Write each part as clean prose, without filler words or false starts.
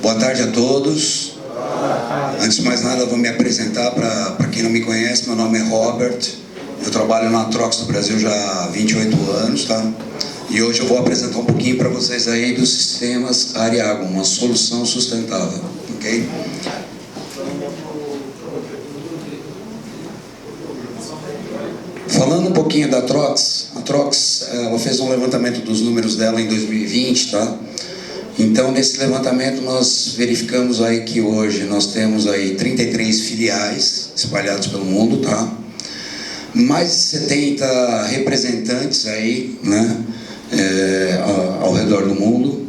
Boa tarde a todos. Antes de mais nada, vou me apresentar para quem não me conhece. Meu nome é Robert. Eu trabalho na Trox do Brasil já há 28 anos, tá? E hoje eu vou apresentar um pouquinho para vocês aí dos sistemas Ariago, uma solução sustentável, ok? Falando um pouquinho da Trox, a Trox ela fez um levantamento dos números dela em 2020, tá? Então, nesse levantamento, nós verificamos aí que hoje nós temos aí 33 filiais espalhados pelo mundo, tá? Mais de 70 representantes aí, né, ao redor do mundo.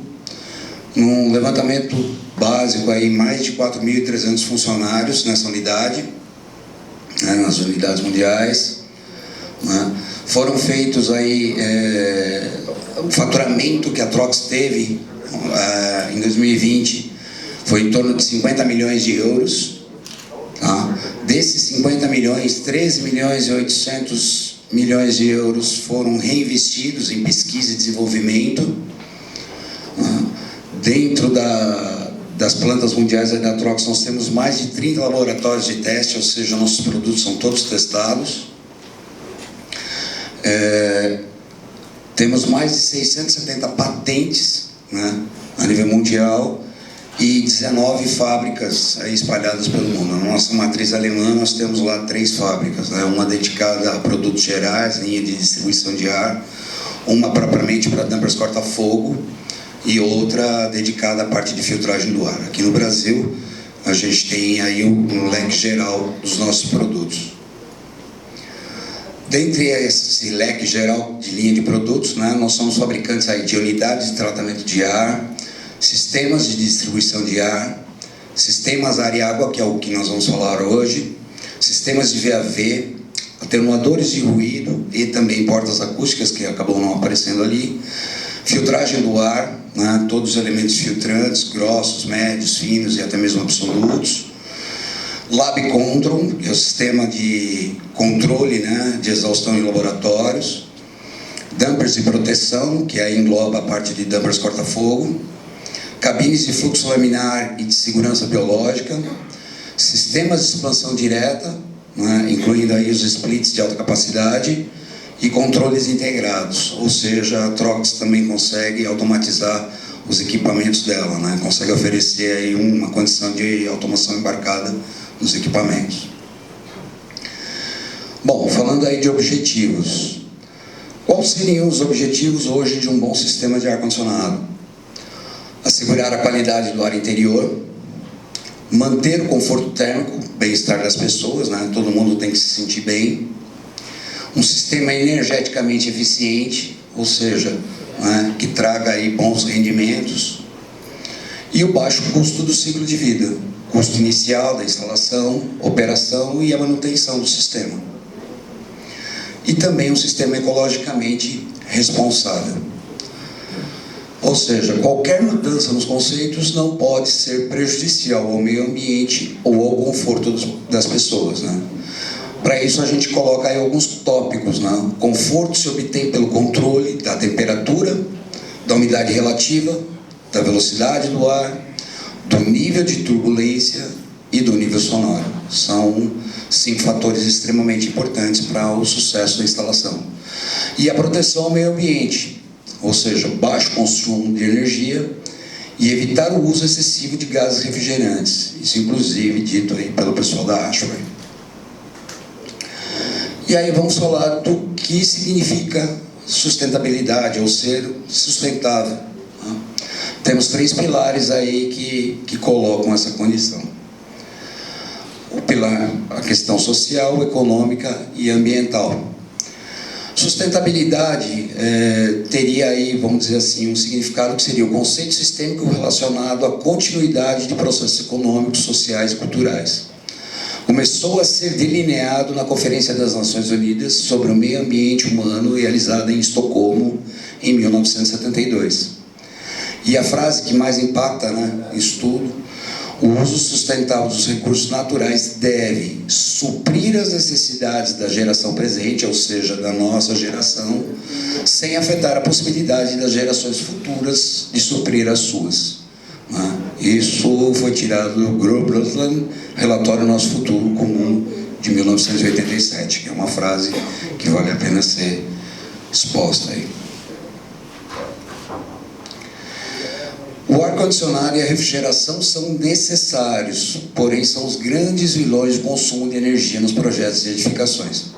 Num levantamento básico aí, mais de 4.300 funcionários nessa unidade, né, nas unidades mundiais, né? Foram feitos aí, o faturamento que a Trox teve em 2020 foi em torno de 50 milhões de euros, tá? Desses 50 milhões, 13 milhões e 800 milhões de euros foram reinvestidos em pesquisa e desenvolvimento, tá? Dentro das plantas mundiais da Trox nós temos mais de 30 laboratórios de teste, ou seja, nossos produtos são todos testados. Temos mais de 670 patentes, né, a nível mundial, e 19 fábricas aí espalhadas pelo mundo. Na nossa matriz alemã nós temos lá 3 fábricas, né, uma dedicada a produtos gerais, linha de distribuição de ar, uma propriamente para dampers corta-fogo e outra dedicada à parte de filtragem do ar. Aqui no Brasil a gente tem aí um leque geral dos nossos produtos. Dentre esse leque geral de linha de produtos, né, nós somos fabricantes aí de unidades de tratamento de ar, sistemas de distribuição de ar, sistemas ar e água, que é o que nós vamos falar hoje, sistemas de VAV, atenuadores de ruído e também portas acústicas, que acabou não aparecendo ali, filtragem do ar, né, todos os elementos filtrantes, grossos, médios, finos e até mesmo absolutos, Lab Control, que é o sistema de controle, né, de exaustão em laboratórios, dampers de proteção, que aí engloba a parte de dampers corta-fogo, cabines de fluxo laminar e de segurança biológica, sistemas de expansão direta, né, incluindo aí os splits de alta capacidade e controles integrados, ou seja, a Trox também consegue automatizar os equipamentos dela, né, consegue oferecer aí uma condição de automação embarcada nos equipamentos. Bom, falando aí de objetivos, quais seriam os objetivos hoje de um bom sistema de ar-condicionado? Assegurar a qualidade do ar interior, manter o conforto térmico, bem-estar das pessoas, né? Todo mundo tem que se sentir bem, um sistema energeticamente eficiente, ou seja, né, que traga aí bons rendimentos, e o baixo custo do ciclo de vida, custo inicial da instalação, operação e a manutenção do sistema. E também um sistema ecologicamente responsável. Ou seja, qualquer mudança nos conceitos não pode ser prejudicial ao meio ambiente ou ao conforto das pessoas, né? Para isso a gente coloca aí alguns tópicos, né? O conforto se obtém pelo controle da temperatura, da umidade relativa, da velocidade do ar, do nível de turbulência e do nível sonoro. São 5 fatores extremamente importantes para o sucesso da instalação. E a proteção ao meio ambiente, ou seja, baixo consumo de energia e evitar o uso excessivo de gases refrigerantes. Isso inclusive dito aí pelo pessoal da Ashway. E aí vamos falar do que significa sustentabilidade, ou ser sustentável. Temos 3 pilares aí que colocam essa condição. O pilar, a questão social, econômica e ambiental. Sustentabilidade teria aí, vamos dizer assim, um significado que seria o conceito sistêmico relacionado à continuidade de processos econômicos, sociais e culturais. Começou a ser delineado na Conferência das Nações Unidas sobre o Meio Ambiente Humano, realizada em Estocolmo, em 1972. E a frase que mais impacta, né, isso tudo, o uso sustentável dos recursos naturais deve suprir as necessidades da geração presente, ou seja, da nossa geração, sem afetar a possibilidade das gerações futuras de suprir as suas. Né? Isso foi tirado do Brundtland, Relatório Nosso Futuro Comum, de 1987, que é uma frase que vale a pena ser exposta aí. O ar-condicionado e a refrigeração são necessários, porém são os grandes vilões de consumo de energia nos projetos de edificações.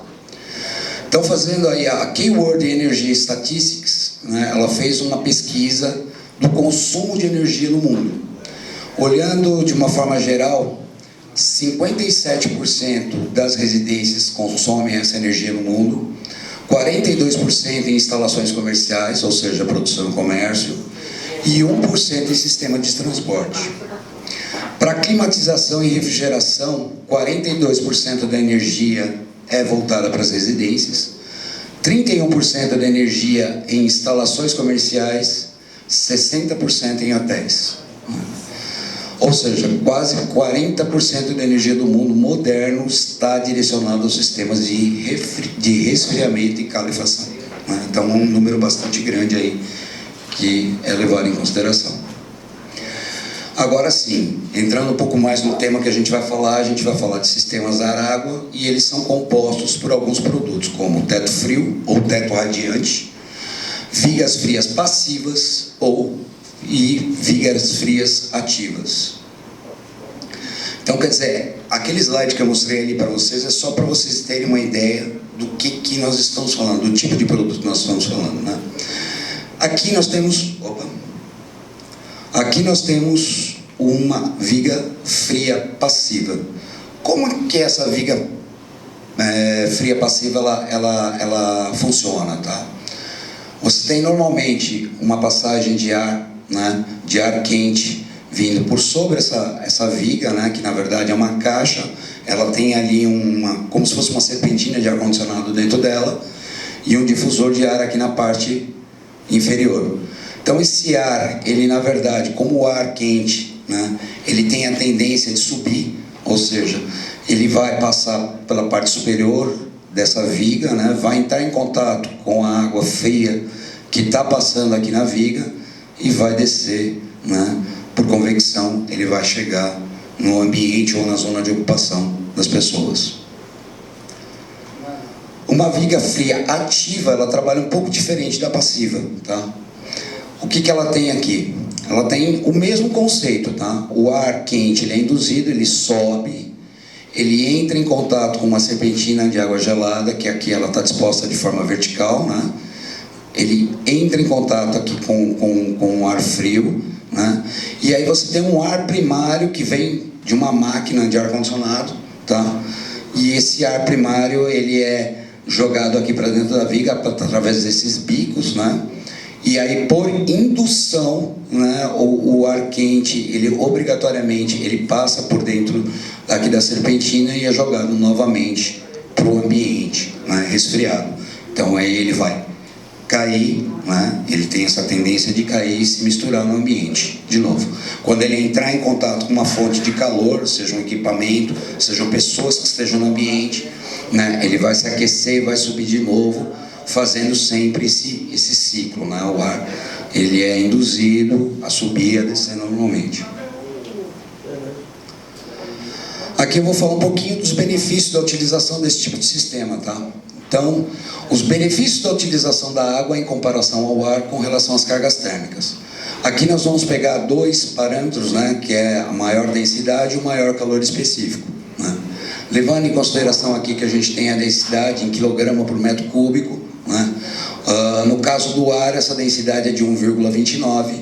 Então, fazendo aí a Keyword Energy Statistics, né, ela fez uma pesquisa do consumo de energia no mundo. Olhando de uma forma geral, 57% das residências consomem essa energia no mundo, 42% em instalações comerciais, ou seja, produção e comércio, e 1% em sistema de transporte. Para climatização e refrigeração, 42% da energia é voltada para as residências, 31% da energia em instalações comerciais, 60% em hotéis. Ou seja, quase 40% da energia do mundo moderno está direcionada aos sistemas de resfriamento e calefação. Então, é um número bastante grande aí que é levado em consideração. Agora sim, entrando um pouco mais no tema que a gente vai falar de sistemas ar-água, e eles são compostos por alguns produtos, como teto frio ou teto radiante, vigas frias passivas e vigas frias ativas. Então, quer dizer, aquele slide que eu mostrei ali para vocês é só para vocês terem uma ideia do que nós estamos falando, do tipo de produto que nós estamos falando, né? Aqui nós temos uma viga fria passiva. Como é que essa viga fria passiva ela funciona, tá? Você tem normalmente uma passagem de ar, né, de ar quente vindo por sobre essa viga, né, que na verdade é uma caixa. Ela tem ali como se fosse uma serpentina de ar-condicionado dentro dela e um difusor de ar aqui na parte inferior. Então esse ar, ele na verdade, como o ar quente, né, ele tem a tendência de subir, ou seja, ele vai passar pela parte superior dessa viga, né, vai entrar em contato com a água fria que está passando aqui na viga e vai descer, né, por convecção, ele vai chegar no ambiente ou na zona de ocupação das pessoas. Uma viga fria ativa, ela trabalha um pouco diferente da passiva, tá? O que ela tem aqui? Ela tem o mesmo conceito, tá? O ar quente, ele é induzido, ele sobe, ele entra em contato com uma serpentina de água gelada, que aqui ela está disposta de forma vertical, né? Ele entra em contato aqui com o ar frio, né? E aí você tem um ar primário que vem de uma máquina de ar-condicionado, tá? E esse ar primário, ele é jogado aqui para dentro da viga através desses bicos, né? E aí, por indução, né, o ar quente, ele obrigatoriamente ele passa por dentro aqui da serpentina e é jogado novamente para o ambiente, né, resfriado. Então aí ele vai cair, né, ele tem essa tendência de cair e se misturar no ambiente de novo. Quando ele entrar em contato com uma fonte de calor, seja um equipamento, sejam pessoas que estejam no ambiente, né, ele vai se aquecer e vai subir de novo, fazendo sempre esse ciclo, né? O ar, ele é induzido a subir e a descer normalmente. Aqui eu vou falar um pouquinho dos benefícios da utilização desse tipo de sistema, tá? Então, os benefícios da utilização da água em comparação ao ar com relação às cargas térmicas. Aqui nós vamos pegar dois parâmetros, né? Que é a maior densidade e o maior calor específico, né? Levando em consideração aqui que a gente tem a densidade em quilograma por metro cúbico, né? No caso do ar, essa densidade é de 1,29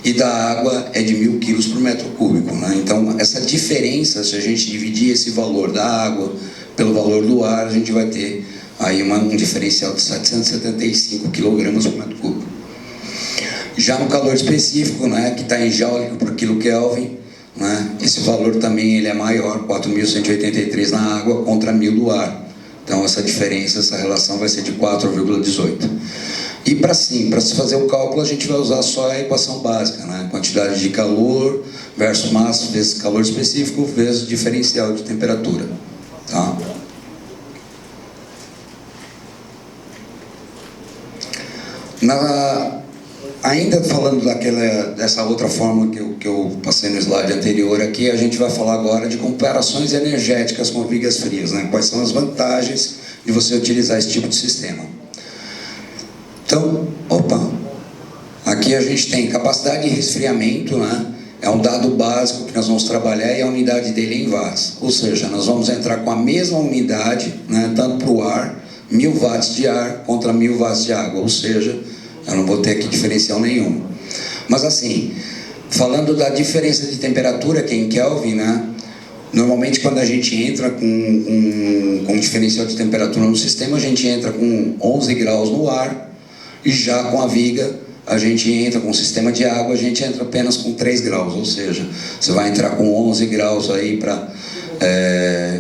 e da água é de 1000 quilos por metro cúbico, né? Então, essa diferença, se a gente dividir esse valor da água pelo valor do ar, a gente vai ter aí um diferencial de 775 quilogramas por metro cúbico. Já no calor específico, né, que está em joule por quilokelvin, né, esse valor também ele é maior, 4.183 na água contra 1000 do ar. Então essa diferença, essa relação vai ser de 4,18. E para se fazer o cálculo, a gente vai usar só a equação básica, né? Quantidade de calor versus massa vezes calor específico vezes diferencial de temperatura, tá? Ainda falando dessa outra forma que eu passei no slide anterior aqui, a gente vai falar agora de comparações energéticas com vigas frias, né? Quais são as vantagens de você utilizar esse tipo de sistema. Então, aqui a gente tem capacidade de resfriamento, né? É um dado básico que nós vamos trabalhar e a unidade dele é em watts. Ou seja, nós vamos entrar com a mesma unidade, né? Tanto para o ar, 1000 watts de ar contra 1000 watts de água, ou seja, eu não vou ter aqui diferencial nenhum. Mas assim, falando da diferença de temperatura, que é em Kelvin, né? Normalmente quando a gente entra com diferencial de temperatura no sistema, a gente entra com 11 graus no ar, e já com a viga, a gente entra com o sistema de água, a gente entra apenas com 3 graus, ou seja, você vai entrar com 11 graus aí para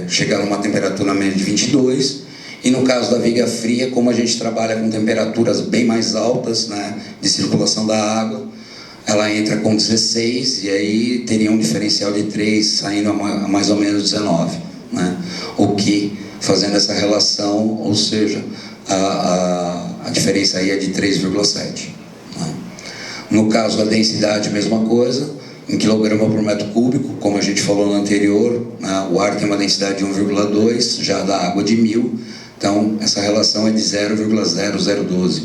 chegar numa temperatura média de 22. E no caso da viga fria, como a gente trabalha com temperaturas bem mais altas, né, de circulação da água, ela entra com 16 e aí teria um diferencial de 3, saindo a mais ou menos 19. Né? O que, fazendo essa relação, ou seja, a diferença aí é de 3,7. Né? No caso da densidade, mesma coisa, em quilograma por metro cúbico, como a gente falou no anterior, né, o ar tem uma densidade de 1,2, já da água de 1000. Então, essa relação é de 0,0012.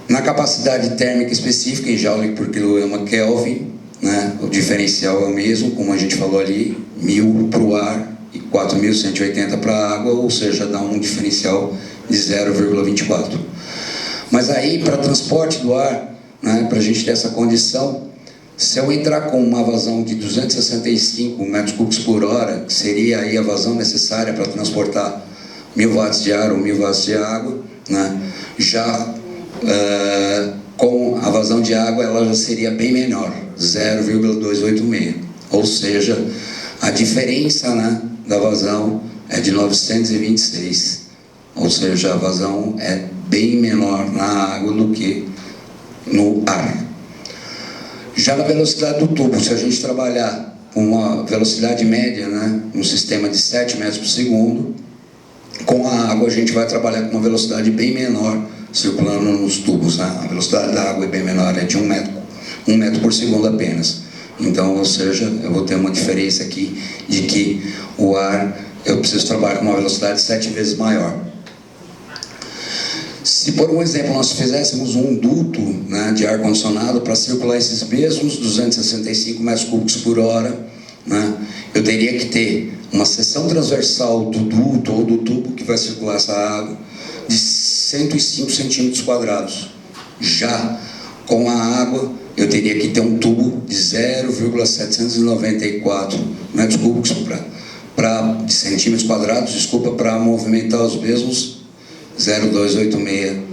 Na capacidade térmica específica, em Joule por quilograma Kelvin, né, o diferencial é o mesmo, como a gente falou ali, 1000 para o ar e 4180 para a água, ou seja, dá um diferencial de 0,24. Mas aí, para transporte do ar, né, para a gente ter essa condição, se eu entrar com uma vazão de 265 metros cúbicos por hora, que seria aí a vazão necessária para transportar 1000 watts de ar ou 1000 watts de água, né? Já com a vazão de água ela já seria bem menor, 0,286. Ou seja, a diferença, né, da vazão é de 926. Ou seja, a vazão é bem menor na água do que no ar. Já na velocidade do tubo, se a gente trabalhar com uma velocidade média, né, um sistema de 7 metros por segundo, com a água a gente vai trabalhar com uma velocidade bem menor circulando nos tubos, né? A velocidade da água é bem menor, é de 1 metro por segundo apenas. Então, ou seja, eu vou ter uma diferença aqui de que o ar, eu preciso trabalhar com uma velocidade 7 vezes maior. Se por um exemplo nós fizéssemos um duto, né, de ar condicionado para circular esses mesmos 265 metros cúbicos por hora, né, eu teria que ter uma seção transversal do duto ou do tubo que vai circular essa água de 105 centímetros quadrados. Já com a água, eu teria que ter um tubo de 0,794 metros cúbicos de centímetros quadrados, desculpa, para movimentar os mesmos 0,286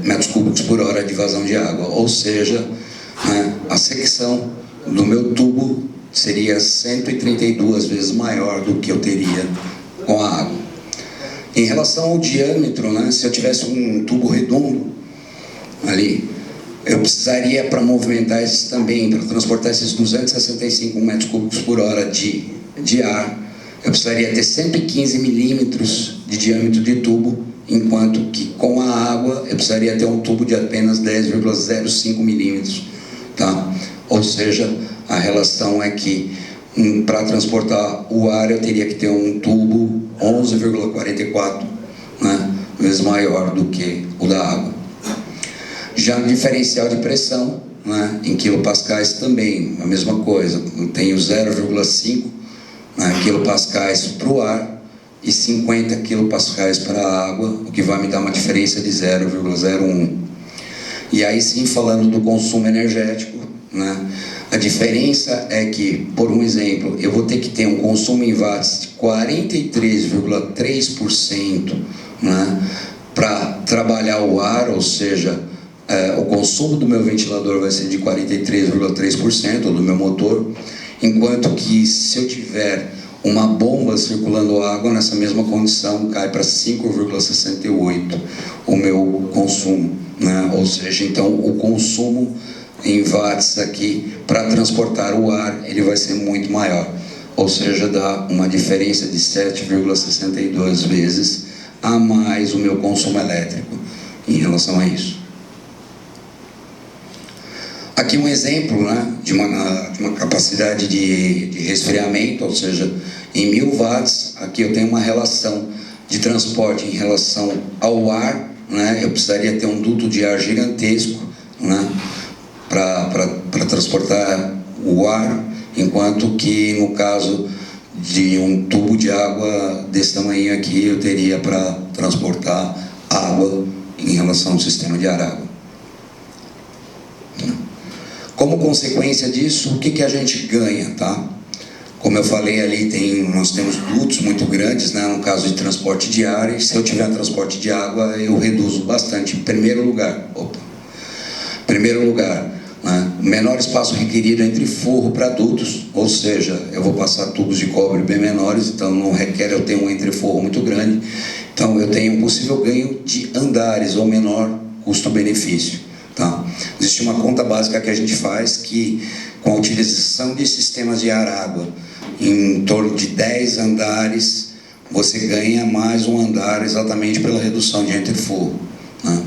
metros cúbicos por hora de vazão de água. Ou seja, né, a secção do meu tubo seria 132 vezes maior do que eu teria com a água. Em relação ao diâmetro, né, se eu tivesse um tubo redondo ali, eu precisaria, para movimentar esses também, para transportar esses 265 metros cúbicos por hora de ar, eu precisaria ter 115 milímetros de diâmetro de tubo, enquanto que com a água eu precisaria ter um tubo de apenas 10,05 milímetros. Tá? Ou seja, a relação é que para transportar o ar eu teria que ter um tubo 11,44, né, vezes maior do que o da água. Já no diferencial de pressão, né, em quilopascais também, a mesma coisa. Eu tenho 0,5 quilopascais para o ar e 50 quilopascais para a água, o que vai me dar uma diferença de 0,01. E aí sim, falando do consumo energético, né, a diferença é que, por um exemplo, eu vou ter que ter um consumo em watts de 43,3%, né, para trabalhar o ar, ou seja, o consumo do meu ventilador vai ser de 43,3%, ou do meu motor, enquanto que se eu tiver uma bomba circulando água, nessa mesma condição cai para 5,68% o meu consumo, né? Ou seja, então o consumo em watts aqui para transportar o ar, ele vai ser muito maior, ou seja, dá uma diferença de 7,62 vezes a mais o meu consumo elétrico em relação a isso. Aqui um exemplo, né, de uma capacidade de resfriamento, ou seja, em 1000 watts, aqui eu tenho uma relação de transporte em relação ao ar, né, eu precisaria ter um duto de ar gigantesco, né, para transportar o ar, enquanto que no caso de um tubo de água desse tamanho aqui, eu teria para transportar água em relação ao sistema de ar-água. Como consequência disso, o que a gente ganha, tá? Como eu falei ali, nós temos dutos muito grandes, né, no caso de transporte de ar, e se eu tiver transporte de água, eu reduzo bastante. Em primeiro lugar, né, menor espaço requerido entre forro para dutos, ou seja, eu vou passar tubos de cobre bem menores, então não requer eu ter um entreforro muito grande, então eu tenho um possível ganho de andares ou menor custo-benefício. Tá? Existe uma conta básica que a gente faz que, com a utilização de sistemas de ar-água em torno de 10 andares, você ganha mais um andar exatamente pela redução de entreforro, né?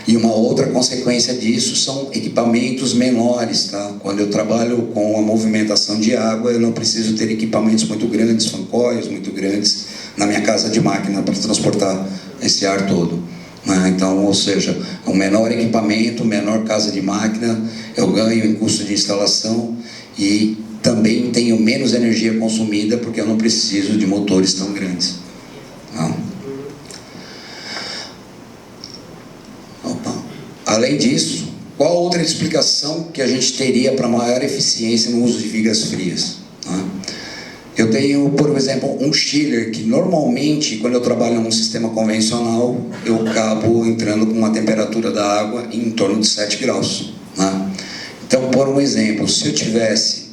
E uma outra consequência disso são equipamentos menores, tá? Quando eu trabalho com a movimentação de água, eu não preciso ter equipamentos muito grandes, fancoios muito grandes na minha casa de máquina para transportar esse ar todo. Então, ou seja, um menor equipamento, menor casa de máquina, eu ganho em custo de instalação e também tenho menos energia consumida porque eu não preciso de motores tão grandes. Além disso, qual outra explicação que a gente teria para maior eficiência no uso de vigas frias? Eu tenho, por exemplo, um chiller que normalmente, quando eu trabalho num sistema convencional, eu acabo entrando com uma temperatura da água em torno de 7 graus. Então, por um exemplo, se eu tivesse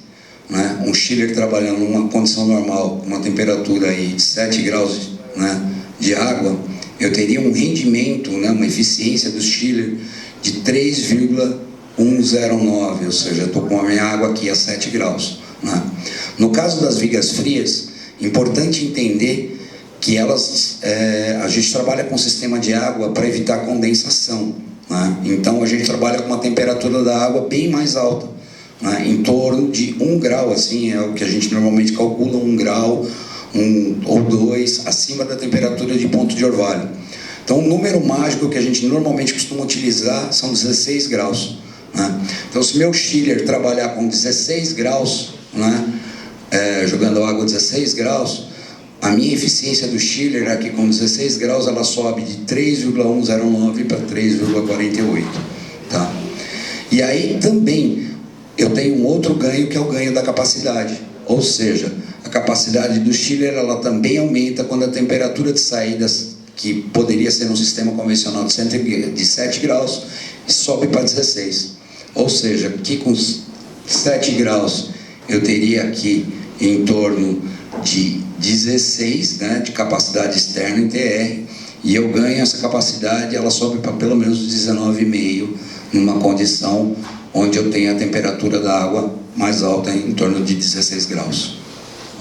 um chiller trabalhando numa condição normal, com uma temperatura aí de 7 graus de água, eu teria um rendimento, uma eficiência do chiller de 3,109, ou seja, eu estou com a minha água aqui a 7 graus. No caso das vigas frias, importante entender que a gente trabalha com sistema de água para evitar condensação. Então a gente trabalha com uma temperatura da água bem mais alta, em torno de 1 grau, assim, é o que a gente normalmente calcula, 1 grau, 1 ou 2, acima da temperatura de ponto de orvalho. Então o número mágico que a gente normalmente costuma utilizar são 16 graus. Então se meu chiller trabalhar com 16 graus, jogando água a 16 graus, a minha eficiência do chiller aqui com 16 graus, ela sobe de 3,109 para 3,48. Tá? E aí também eu tenho um outro ganho, que é o ganho da capacidade. Ou seja, a capacidade do chiller, ela também aumenta quando a temperatura de saídas, que poderia ser um sistema convencional de 7 graus, sobe para 16. Ou seja, aqui com 7 graus eu teria aqui em torno de 16, de capacidade externa em TR, e eu ganho essa capacidade, ela sobe para pelo menos 19,5 numa condição onde eu tenho a temperatura da água mais alta, em torno de 16 graus.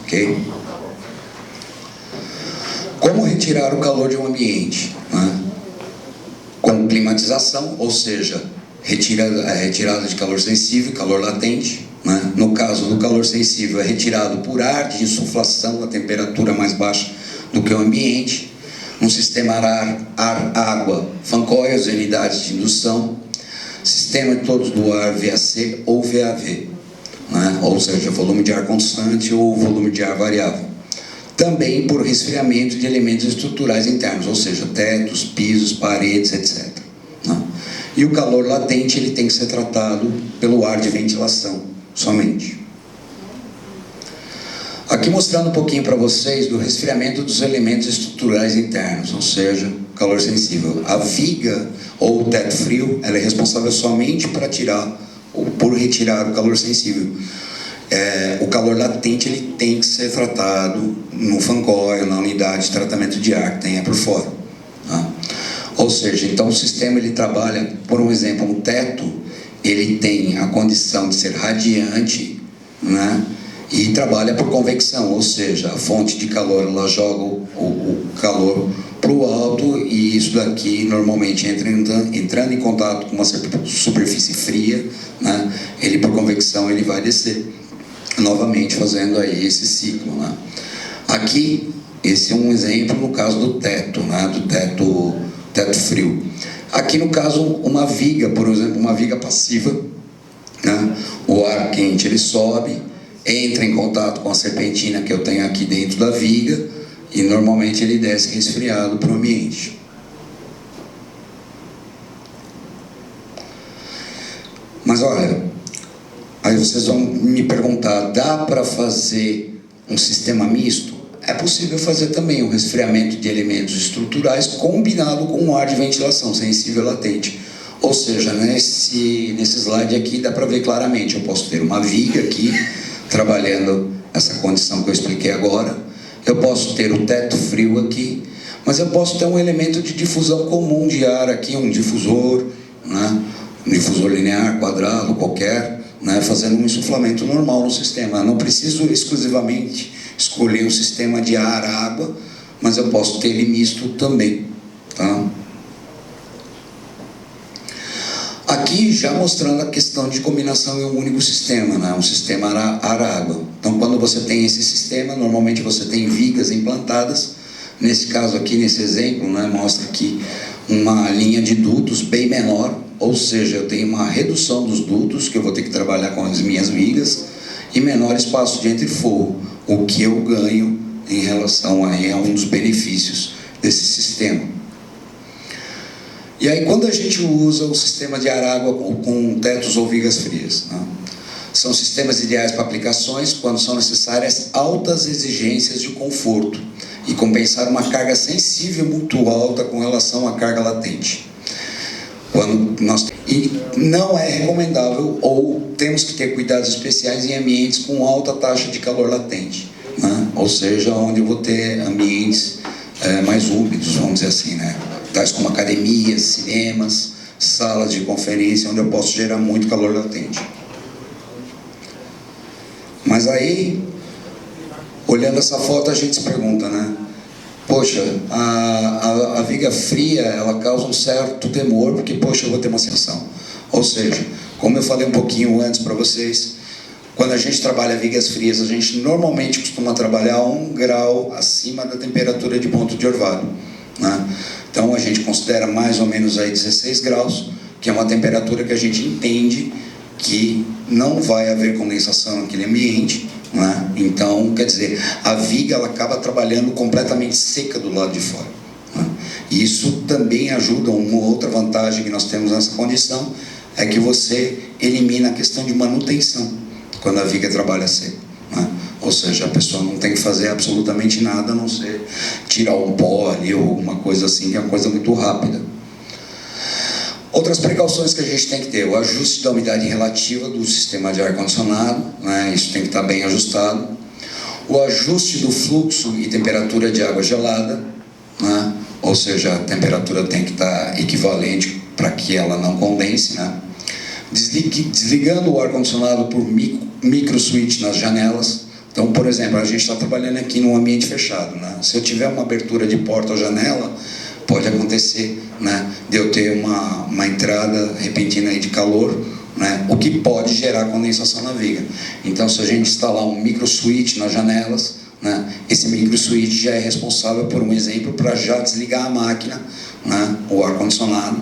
Ok? Como retirar o calor de um ambiente? Com climatização, ou seja, retirada de calor sensível e calor latente. No caso do calor sensível, é retirado por ar de insuflação a temperatura mais baixa do que o ambiente. Um sistema ar-água, fancoios, unidades de indução, sistema de todos do ar VAC ou VAV, ou seja, volume de ar constante ou volume de ar variável. Também por resfriamento de elementos estruturais internos, ou seja, tetos, pisos, paredes, etc. E o calor latente, ele tem que ser tratado pelo ar de ventilação, somente. Aqui mostrando um pouquinho para vocês do resfriamento dos elementos estruturais internos, ou seja, calor sensível. A viga ou o teto frio, ela é responsável somente para tirar ou por retirar o calor sensível. O calor latente, ele tem que ser tratado no fancoil, na unidade de tratamento de ar que tenha por fora. Ou seja, então o sistema, ele trabalha, por um exemplo, um teto, ele tem a condição de ser radiante, e trabalha por convecção, ou seja, a fonte de calor, ela joga o calor para o alto, e isso daqui normalmente entrando em contato com uma superfície fria, né, ele por convecção ele vai descer, novamente fazendo aí esse ciclo, né. Aqui, esse é um exemplo no caso do teto, né, do teto frio. Aqui no caso uma viga, por exemplo, uma viga passiva, né, o ar quente ele sobe, entra em contato com a serpentina que eu tenho aqui dentro da viga, e normalmente ele desce resfriado para o ambiente. Mas olha, aí vocês vão me perguntar, dá para fazer um sistema misto? É possível fazer também um resfriamento de elementos estruturais combinado com um ar de ventilação sensível latente. Ou seja, nesse slide aqui dá para ver claramente, eu posso ter uma viga aqui, trabalhando essa condição que eu expliquei agora. Eu posso ter o teto frio aqui, mas eu posso ter um elemento de difusão comum de ar aqui, um difusor, né? Um difusor linear, quadrado, qualquer, né? Fazendo um insuflamento normal no sistema. Eu não preciso exclusivamente escolher um sistema de ar-água, mas eu posso ter ele misto também, tá? Aqui já mostrando a questão de combinação em um único sistema, né? Um sistema ar-água. Então, quando você tem esse sistema, normalmente você tem vigas implantadas. Nesse caso aqui, nesse exemplo, né, mostra aqui uma linha de dutos bem menor, ou seja, eu tenho uma redução dos dutos, que eu vou ter que trabalhar com as minhas vigas, e menor espaço de entre-forro, o que eu ganho em relação aí a um dos benefícios desse sistema. E aí, quando a gente usa o sistema de ar-água com tetos ou vigas frias, né? São sistemas ideais para aplicações quando são necessárias altas exigências de conforto e compensar uma carga sensível muito alta com relação à carga latente. E não é recomendável, ou temos que ter cuidados especiais em ambientes com alta taxa de calor latente, né? Ou seja, onde eu vou ter ambientes mais úmidos, vamos dizer assim, né? Tais como academias, cinemas, salas de conferência, onde eu posso gerar muito calor latente. Mas aí, olhando essa foto, a gente se pergunta, né? Poxa, a viga fria, ela causa um certo temor, porque, poxa, eu vou ter uma sensação. Ou seja, como eu falei um pouquinho antes para vocês, quando a gente trabalha vigas frias, a gente normalmente costuma trabalhar 1 grau acima da temperatura de ponto de orvalho, né? Então a gente considera mais ou menos aí 16 graus, que é uma temperatura que a gente entende que não vai haver condensação naquele ambiente, né? Então, quer dizer, a viga ela acaba trabalhando completamente seca do lado de fora, né? E isso também ajuda, uma outra vantagem que nós temos nessa condição, é que você elimina a questão de manutenção, quando a viga trabalha seca, né? Ou seja, a pessoa não tem que fazer absolutamente nada, a não ser tirar um pó ali ou alguma coisa assim, que é uma coisa muito rápida. Outras precauções que a gente tem que ter: o ajuste da umidade relativa do sistema de ar-condicionado, né? Isso tem que estar bem ajustado. O ajuste do fluxo e temperatura de água gelada, né? Ou seja, a temperatura tem que estar equivalente para que ela não condense, né? Desligando o ar-condicionado por micro switch nas janelas. Então, por exemplo, a gente está trabalhando aqui num ambiente fechado, né? Se eu tiver uma abertura de porta ou janela, pode acontecer, né, de eu ter uma entrada repentina aí de calor, né, o que pode gerar condensação na viga. Então, se a gente instalar um micro switch nas janelas, né, esse micro switch já é responsável, por um exemplo, para já desligar a máquina, né, o ar-condicionado,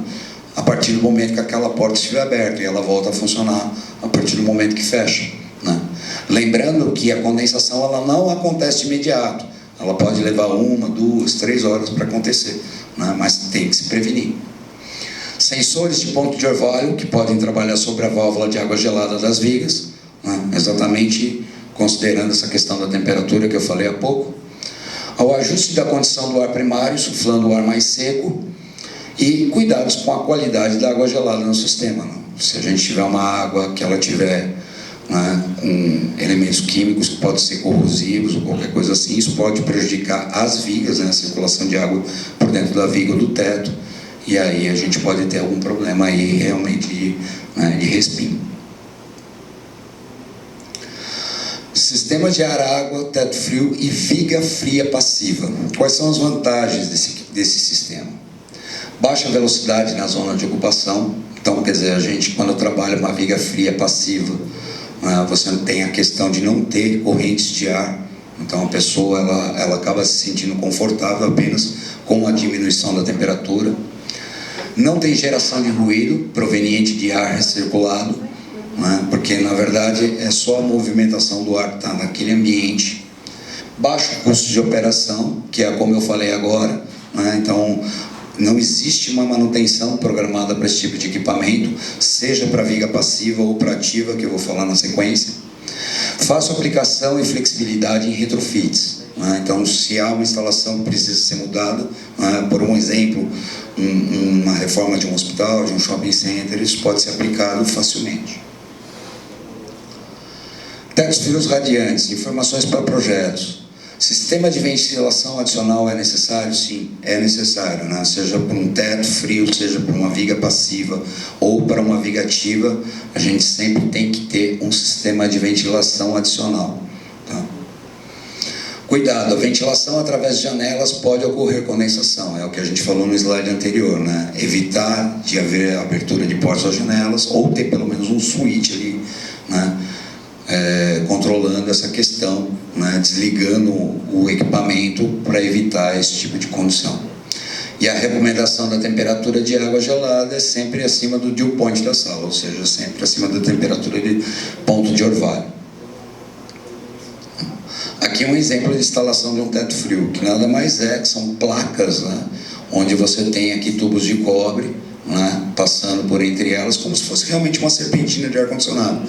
a partir do momento que aquela porta estiver aberta, e ela volta a funcionar a partir do momento que fecha, né. Lembrando que a condensação ela não acontece de imediato, ela pode levar 1, 2, 3 horas para acontecer, né? Mas tem que se prevenir. Sensores de ponto de orvalho que podem trabalhar sobre a válvula de água gelada das vigas, né? Exatamente considerando essa questão da temperatura que eu falei há pouco. Ao ajuste da condição do ar primário, suflando o ar mais seco, e cuidados com a qualidade da água gelada no sistema, né? Se a gente tiver uma água que ela tiver, né, com elementos químicos que podem ser corrosivos ou qualquer coisa assim, isso pode prejudicar as vigas, né, a circulação de água por dentro da viga ou do teto, e aí a gente pode ter algum problema aí realmente de respingo. Sistema de ar-água, teto frio e viga fria passiva. Quais são as vantagens desse sistema? Baixa velocidade na zona de ocupação. Então, quer dizer, a gente, quando trabalha uma viga fria passiva, você tem a questão de não ter correntes de ar. Então, a pessoa ela acaba se sentindo confortável apenas com a diminuição da temperatura. Não tem geração de ruído proveniente de ar recirculado, porque, na verdade, é só a movimentação do ar que está naquele ambiente. Baixo custo de operação, que é como eu falei agora, então não existe uma manutenção programada para esse tipo de equipamento, seja para viga passiva ou para ativa, que eu vou falar na sequência. Fácil aplicação e flexibilidade em retrofits. Então, se há uma instalação que precisa ser mudada, por um exemplo, uma reforma de um hospital, de um shopping center, isso pode ser aplicado facilmente. Tetos frios radiantes, informações para projetos. Sistema de ventilação adicional é necessário? Sim, é necessário, seja para um teto frio, seja para uma viga passiva ou para uma viga ativa, a gente sempre tem que ter um sistema de ventilação adicional. Tá? Cuidado, a ventilação através de janelas pode ocorrer condensação, é o que a gente falou no slide anterior, evitar de haver abertura de portas ou janelas, ou ter pelo menos um switch ali, controlando essa questão, desligando o equipamento para evitar esse tipo de condição. E a recomendação da temperatura de água gelada é sempre acima do dew point da sala, ou seja, sempre acima da temperatura de ponto de orvalho. Aqui um exemplo de instalação de um teto frio, que nada mais é que são placas, onde você tem aqui tubos de cobre, passando por entre elas, como se fosse realmente uma serpentina de ar-condicionado.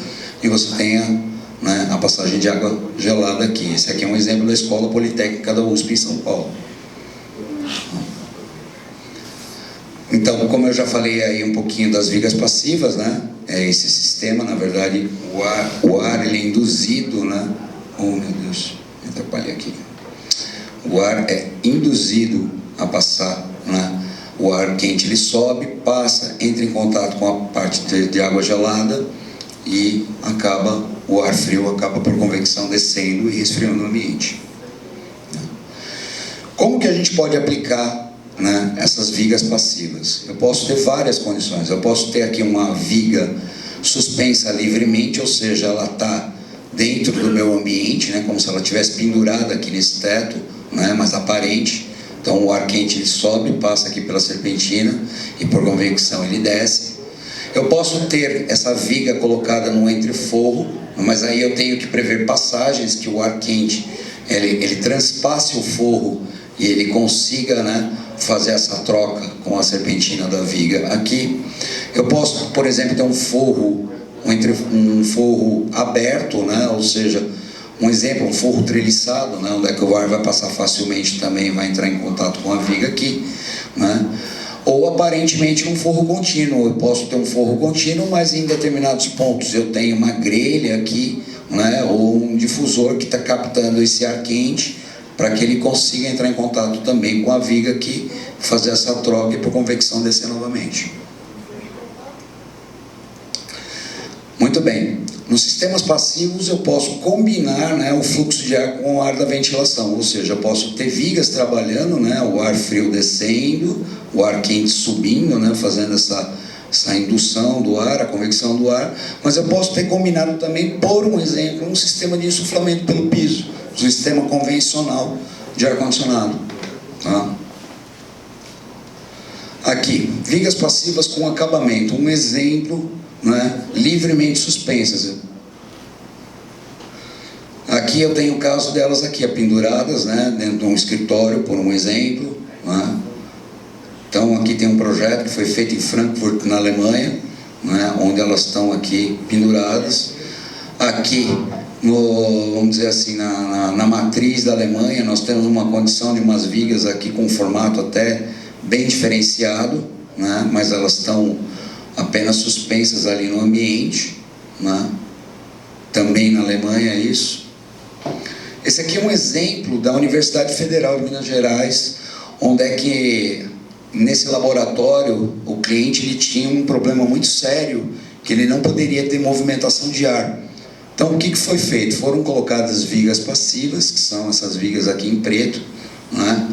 E você tem a passagem de água gelada aqui. Esse aqui é um exemplo da Escola Politécnica da USP em São Paulo. Então, como eu já falei aí um pouquinho das vigas passivas, esse sistema, na verdade, o ar ele é induzido, oh meu Deus, me atrapalhei aqui. O ar é induzido a passar, o ar quente ele sobe, passa, entra em contato com a parte de água gelada e o ar frio acaba por convecção descendo e resfriando o ambiente. Como que a gente pode aplicar essas vigas passivas? Eu posso ter várias condições. Eu posso ter aqui uma viga suspensa livremente, ou seja, ela está dentro do meu ambiente, como se ela estivesse pendurada aqui nesse teto, mas aparente. Então o ar quente ele sobe, passa aqui pela serpentina e por convecção ele desce. Eu posso ter essa viga colocada no entreforro, mas aí eu tenho que prever passagens que o ar quente ele transpasse o forro e ele consiga fazer essa troca com a serpentina da viga aqui. Eu posso, por exemplo, ter um forro aberto, ou seja, um exemplo, um forro treliçado, onde é que o ar vai passar facilmente também, vai entrar em contato com a viga aqui, ou aparentemente um forro contínuo. Eu posso ter um forro contínuo, mas em determinados pontos eu tenho uma grelha aqui, ou um difusor que está captando esse ar quente para que ele consiga entrar em contato também com a viga aqui, fazer essa troca e por convecção descer novamente. Muito bem. Nos sistemas passivos eu posso combinar o fluxo de ar com o ar da ventilação, ou seja, eu posso ter vigas trabalhando, o ar frio descendo, o ar quente subindo, fazendo essa indução do ar, a convecção do ar, mas eu posso ter combinado também, por um exemplo, um sistema de insuflamento pelo piso, um sistema convencional de ar-condicionado. Tá? Aqui, vigas passivas com acabamento, um exemplo, livremente suspensas. Aqui eu tenho o caso delas aqui, penduradas, dentro de um escritório, por um exemplo. Então aqui tem um projeto que foi feito em Frankfurt, na Alemanha, onde elas estão aqui penduradas. Aqui, vamos dizer assim, na matriz da Alemanha, nós temos uma condição de umas vigas aqui com um formato até bem diferenciado, mas elas estão apenas suspensas ali no ambiente, também na Alemanha isso. Esse aqui é um exemplo da Universidade Federal de Minas Gerais, onde é que nesse laboratório o cliente ele tinha um problema muito sério, que ele não poderia ter movimentação de ar, Então, o que foi feito? Foram colocadas vigas passivas, que são essas vigas aqui em preto, né?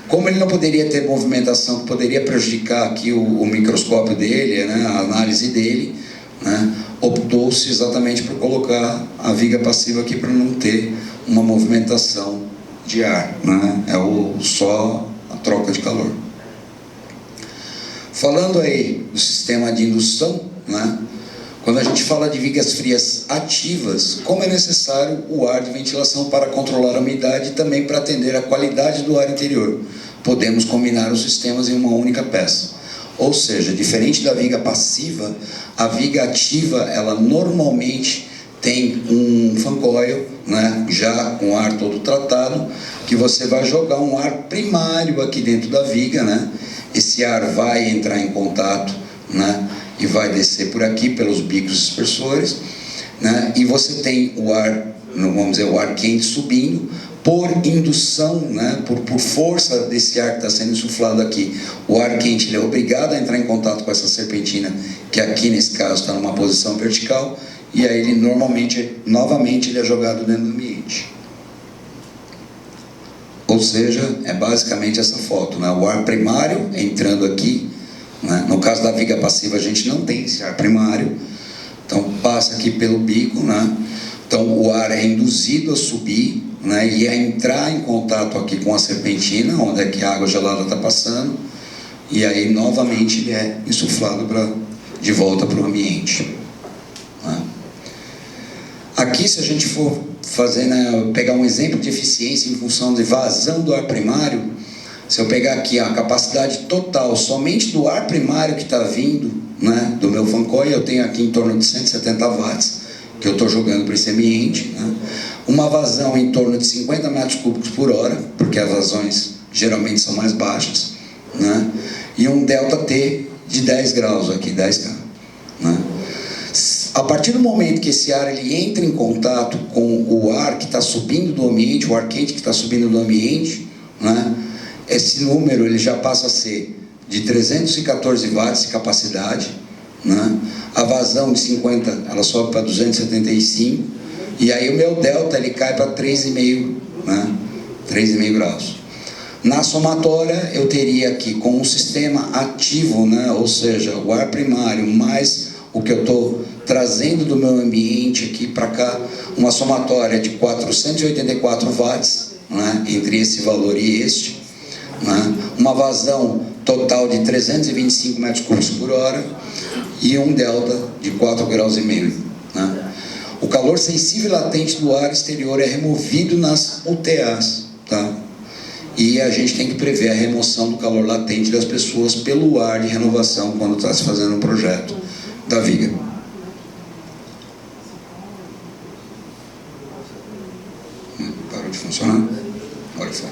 Como ele não poderia ter movimentação, que poderia prejudicar aqui o microscópio dele, né, a análise dele, né, optou-se exatamente por colocar a viga passiva aqui para não ter uma movimentação de ar, né? Só a troca de calor. Falando aí do sistema de indução, né, quando a gente fala de vigas frias ativas, como é necessário o ar de ventilação para controlar a umidade e também para atender a qualidade do ar interior, podemos combinar os sistemas em uma única peça. Ou seja, diferente da viga passiva, a viga ativa, ela normalmente tem um fan coil, né, já com o ar todo tratado, que você vai jogar um ar primário aqui dentro da viga, né? Esse ar vai entrar em contato, né, e vai descer por aqui pelos bicos dispersores, né? E você tem o ar, vamos dizer, o ar quente subindo por indução, né? Por força desse ar que está sendo insuflado aqui. O ar quente, ele é obrigado a entrar em contato com essa serpentina, que aqui nesse caso está numa posição vertical, e aí ele novamente ele é jogado dentro do ambiente. Ou seja, é basicamente essa foto, né? O ar primário entrando aqui, né? No caso da viga passiva a gente não tem esse ar primário, então passa aqui pelo bico, né? Então o ar é induzido a subir, né? E a entrar em contato aqui com a serpentina, onde é que a água gelada está passando, e aí novamente ele é insuflado de volta para o ambiente, né? Aqui, se a gente for fazer, né, pegar um exemplo de eficiência em função de vazão do ar primário, se eu pegar aqui a capacidade total somente do ar primário que está vindo, né, do meu fan coil, eu tenho aqui em torno de 170 watts que eu estou jogando para esse ambiente, né, uma vazão em torno de 50 metros cúbicos por hora, porque as vazões geralmente são mais baixas, né, e um ΔT de 10 graus aqui, 10K, né. A partir do momento que esse ar ele entra em contato com o ar que está subindo do ambiente, o ar quente que está subindo do ambiente, né, esse número ele já passa a ser de 314 watts de capacidade, né, a vazão de 50 ela sobe para 275, e aí o meu delta ele cai para 3,5, né, 3,5 graus. Na somatória eu teria aqui com um sistema ativo, né, ou seja, o ar primário mais o que eu estou trazendo do meu ambiente aqui para cá, uma somatória de 484 watts, né, entre esse valor e este, né, uma vazão total de 325 metros cúbicos por hora e um delta de 4,5 graus, né. O calor sensível e latente do ar exterior é removido nas UTAs, tá? E a gente tem que prever a remoção do calor latente das pessoas pelo ar de renovação quando está se fazendo um projeto da viga. Parou de funcionar? Agora foi.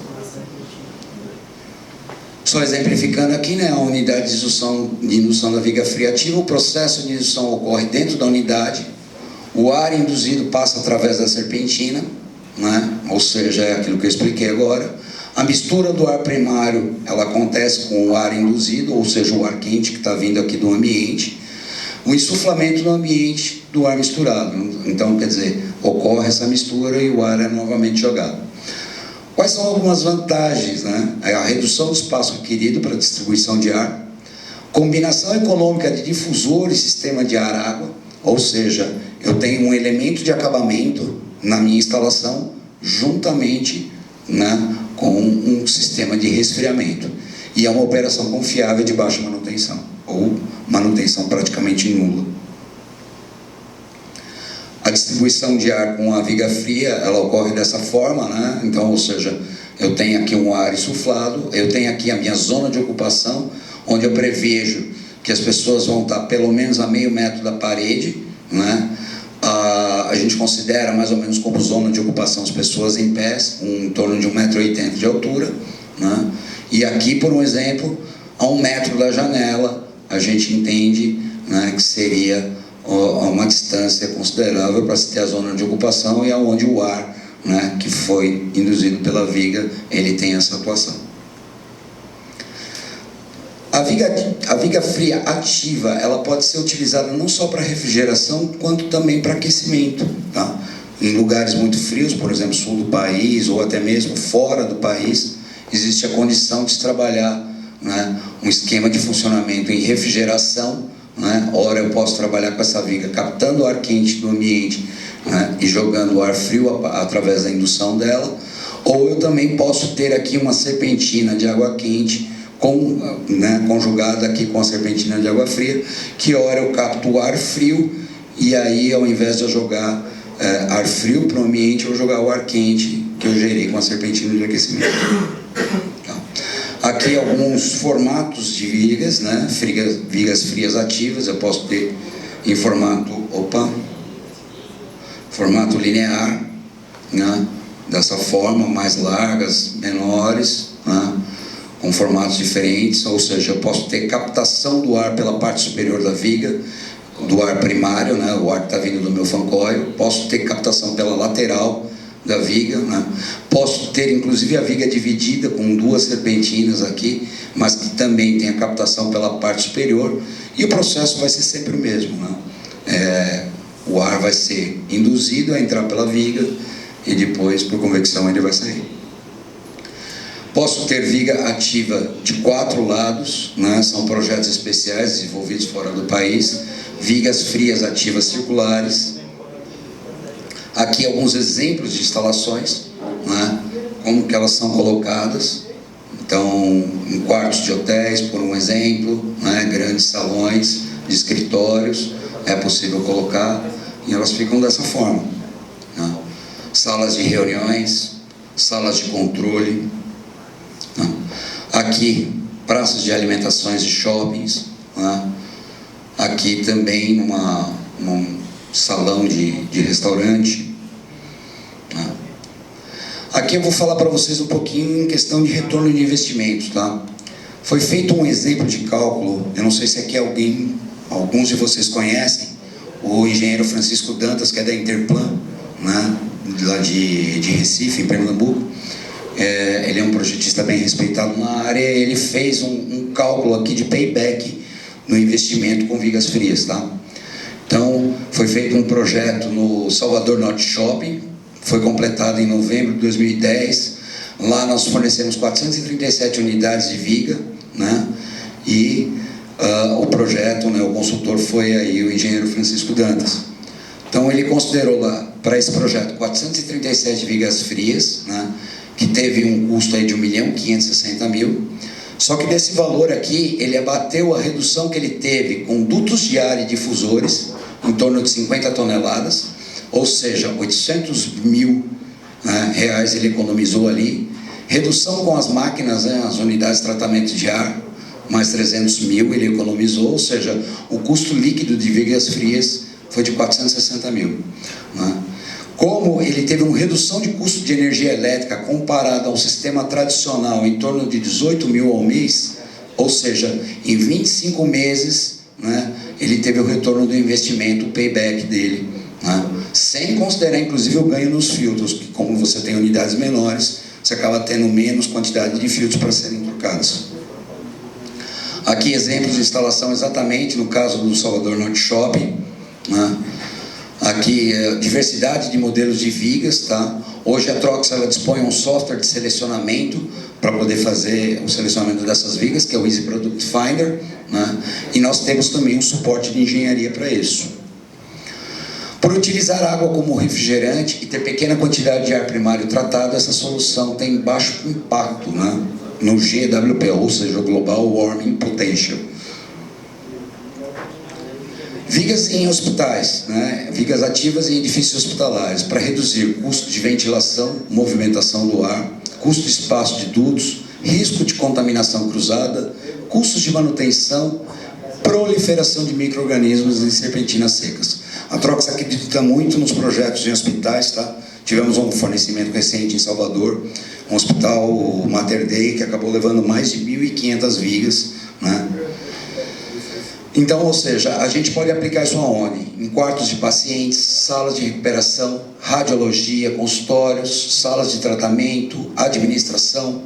Só exemplificando aqui, né, a unidade de indução da viga fria ativa, o processo de indução ocorre dentro da unidade, o ar induzido passa através da serpentina, né, ou seja, é aquilo que eu expliquei agora. A mistura do ar primário, ela acontece com o ar induzido, ou seja, o ar quente que está vindo aqui do ambiente, o insuflamento no ambiente do ar misturado. Então, quer dizer, ocorre essa mistura e o ar é novamente jogado. Quais são algumas vantagens, né? A redução do espaço requerido para a distribuição de ar, combinação econômica de difusor e sistema de ar-água, ou seja, eu tenho um elemento de acabamento na minha instalação, juntamente, né, com um sistema de resfriamento. E é uma operação confiável de baixa manutenção, ou manutenção praticamente nula. A distribuição de ar com a viga fria, ela ocorre dessa forma, né? Então, ou seja, eu tenho aqui um ar insuflado, eu tenho aqui a minha zona de ocupação, onde eu prevejo que as pessoas vão estar pelo menos a meio metro da parede, né? A gente considera mais ou menos como zona de ocupação as pessoas em pés, em torno de 1,80 m de altura, né? E aqui, por um exemplo, a 1 metro da janela, a gente entende, né, que seria uma distância considerável para se ter a zona de ocupação e aonde o ar, né, que foi induzido pela viga, ele tem essa atuação. A viga viga fria ativa, ela pode ser utilizada não só para refrigeração, quanto também para aquecimento, tá? Em lugares muito frios, por exemplo, sul do país, ou até mesmo fora do país, existe a condição de se trabalhar, né, um esquema de funcionamento em refrigeração, né? Ora eu posso trabalhar com essa viga captando o ar quente do ambiente, né, e jogando o ar frio através da indução dela, ou eu também posso ter aqui uma serpentina de água quente conjugada aqui com a serpentina de água fria, que ora eu capto o ar frio e aí ao invés de eu jogar ar frio para o ambiente, eu vou jogar o ar quente que eu gerei com a serpentina de aquecimento. Então, aqui alguns formatos de vigas, né? Vigas frias ativas, eu posso ter em formato linear, né? Dessa forma, mais largas, menores, né? Com formatos diferentes, ou seja, eu posso ter captação do ar pela parte superior da viga, do ar primário, né? O ar que está vindo do meu fan coil, posso ter captação pela lateral da viga, né? Posso ter inclusive a viga dividida com duas serpentinas aqui, mas que também tem a captação pela parte superior, e o processo vai ser sempre o mesmo, né? O ar vai ser induzido a entrar pela viga e depois, por convecção, ele vai sair. Posso ter viga ativa de 4 lados, né? São projetos especiais desenvolvidos fora do país. Vigas frias ativas circulares. Aqui alguns exemplos de instalações, né? Como que elas são colocadas. Então, em quartos de hotéis, por um exemplo, né? Grandes salões de escritórios, é possível colocar, e elas ficam dessa forma, né? Salas de reuniões, salas de controle. Aqui, praças de alimentações de shoppings, né? Aqui também num salão de restaurante, né? Aqui eu vou falar para vocês um pouquinho em questão de retorno de investimentos, tá? Foi feito um exemplo de cálculo, eu não sei se aqui alguns de vocês conhecem, o engenheiro Francisco Dantas, que é da Interplan, né? Lá de Recife, em Pernambuco. Ele é um projetista bem respeitado na área. Ele fez um cálculo aqui de payback no investimento com vigas frias, tá? Então, foi feito um projeto no Salvador Norte Shopping, foi completado em novembro de 2010. Lá nós fornecemos 437 unidades de viga, né? E o projeto, né, o consultor foi aí o engenheiro Francisco Dantas. Então, ele considerou lá, para esse projeto, 437 vigas frias, né? Que teve um custo aí de 1.560.000, só que desse valor aqui, ele abateu a redução que ele teve com dutos de ar e difusores, em torno de 50 toneladas, ou seja, 800.000 reais ele economizou ali, redução com as máquinas, né, as unidades de tratamento de ar, mais 300.000 ele economizou, ou seja, o custo líquido de vigas frias foi de 460.000, né? Como ele teve uma redução de custo de energia elétrica comparado ao sistema tradicional em torno de 18.000 ao mês, ou seja, em 25 meses, né, ele teve o retorno do investimento, o payback dele, né, sem considerar inclusive o ganho nos filtros, que como você tem unidades menores, você acaba tendo menos quantidade de filtros para serem trocados. Aqui exemplos de instalação exatamente no caso do Salvador Norte Shopping, né? Aqui, diversidade de modelos de vigas, tá? Hoje a Trox, ela dispõe um software de selecionamento para poder fazer o selecionamento dessas vigas, que é o Easy Product Finder, né? E nós temos também um suporte de engenharia para isso. Por utilizar água como refrigerante e ter pequena quantidade de ar primário tratado, essa solução tem baixo impacto, né, no GWP, ou seja, o Global Warming Potential. Vigas em hospitais, né? Vigas ativas em edifícios hospitalares, para reduzir custo de ventilação, movimentação do ar, custo de espaço de dutos, risco de contaminação cruzada, custos de manutenção, proliferação de micro-organismos em serpentinas secas. A Trox acredita muito nos projetos em hospitais, tá? Tivemos um fornecimento recente em Salvador, um hospital, o Mater Dei, que acabou levando mais de 1.500 vigas, né? Então, ou seja, a gente pode aplicar isso aonde? Em quartos de pacientes, salas de recuperação, radiologia, consultórios, salas de tratamento, administração.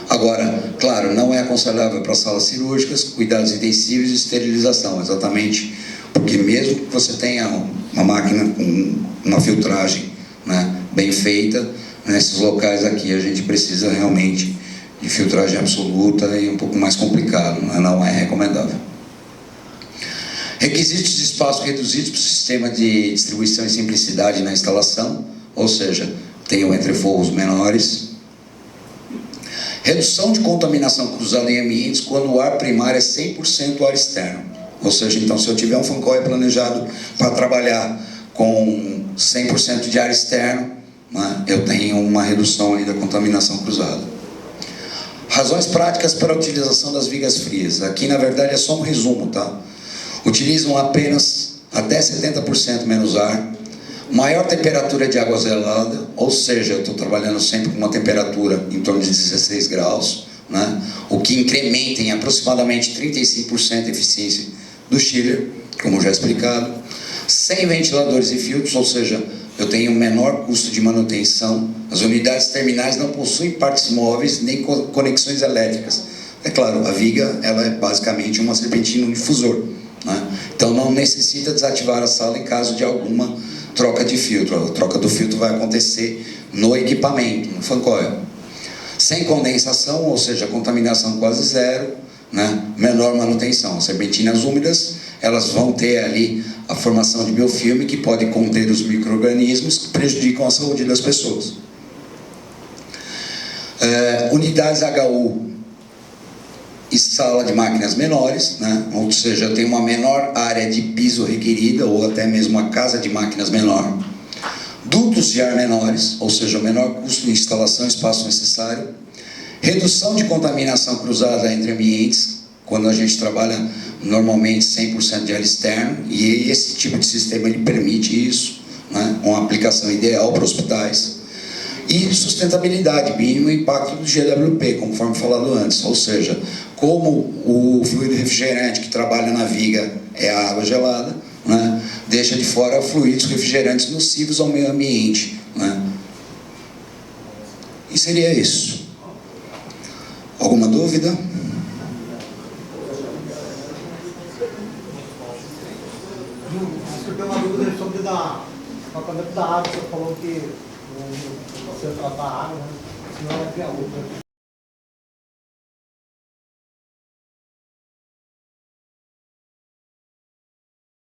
Agora, claro, não é aconselhável para salas cirúrgicas, cuidados intensivos e esterilização, exatamente porque mesmo que você tenha uma máquina com uma filtragem, né, bem feita, nesses locais aqui a gente precisa realmente de filtragem absoluta e um pouco mais complicado, né, não é recomendável. Requisitos de espaço reduzidos para o sistema de distribuição e simplicidade na instalação, ou seja, tenham entreforros menores. Redução de contaminação cruzada em ambientes quando o ar primário é 100% ar externo. Ou seja, então, se eu tiver um fancoil planejado para trabalhar com 100% de ar externo, né, eu tenho uma redução ali da contaminação cruzada. Razões práticas para a utilização das vigas frias. Aqui, na verdade, é só um resumo, tá? Utilizam apenas até 70% menos ar, maior temperatura de água gelada, ou seja, eu estou trabalhando sempre com uma temperatura em torno de 16 graus, né? O que incrementa em aproximadamente 35% a eficiência do chiller, como já explicado. Sem ventiladores e filtros, ou seja, eu tenho um menor custo de manutenção. As unidades terminais não possuem partes móveis nem conexões elétricas. É claro, a viga ela é basicamente uma serpentina, um difusor, né? Então não necessita desativar a sala em caso de alguma troca de filtro. A troca do filtro vai acontecer no equipamento, no fancoil. Sem condensação, ou seja, contaminação quase zero, né? Menor manutenção. As serpentinas úmidas, elas vão ter ali a formação de biofilme que pode conter os micro-organismos que prejudicam a saúde das pessoas. Unidades HU e sala de máquinas menores, né? Ou seja, tem uma menor área de piso requerida, ou até mesmo uma casa de máquinas menor. Dutos de ar menores, ou seja, menor custo de instalação e espaço necessário. Redução de contaminação cruzada entre ambientes, quando a gente trabalha normalmente 100% de ar externo, e esse tipo de sistema ele permite isso, né? Uma aplicação ideal para hospitais. E sustentabilidade, mínimo impacto do GWP, conforme falado antes, ou seja, como o fluido refrigerante que trabalha na viga é a água gelada, né, deixa de fora fluidos refrigerantes nocivos ao meio ambiente, né. E seria isso. Alguma dúvida? Eu tenho uma dúvida sobre o tratamento da água. Você falou que você tratar a água, né? Senão vai criar outra.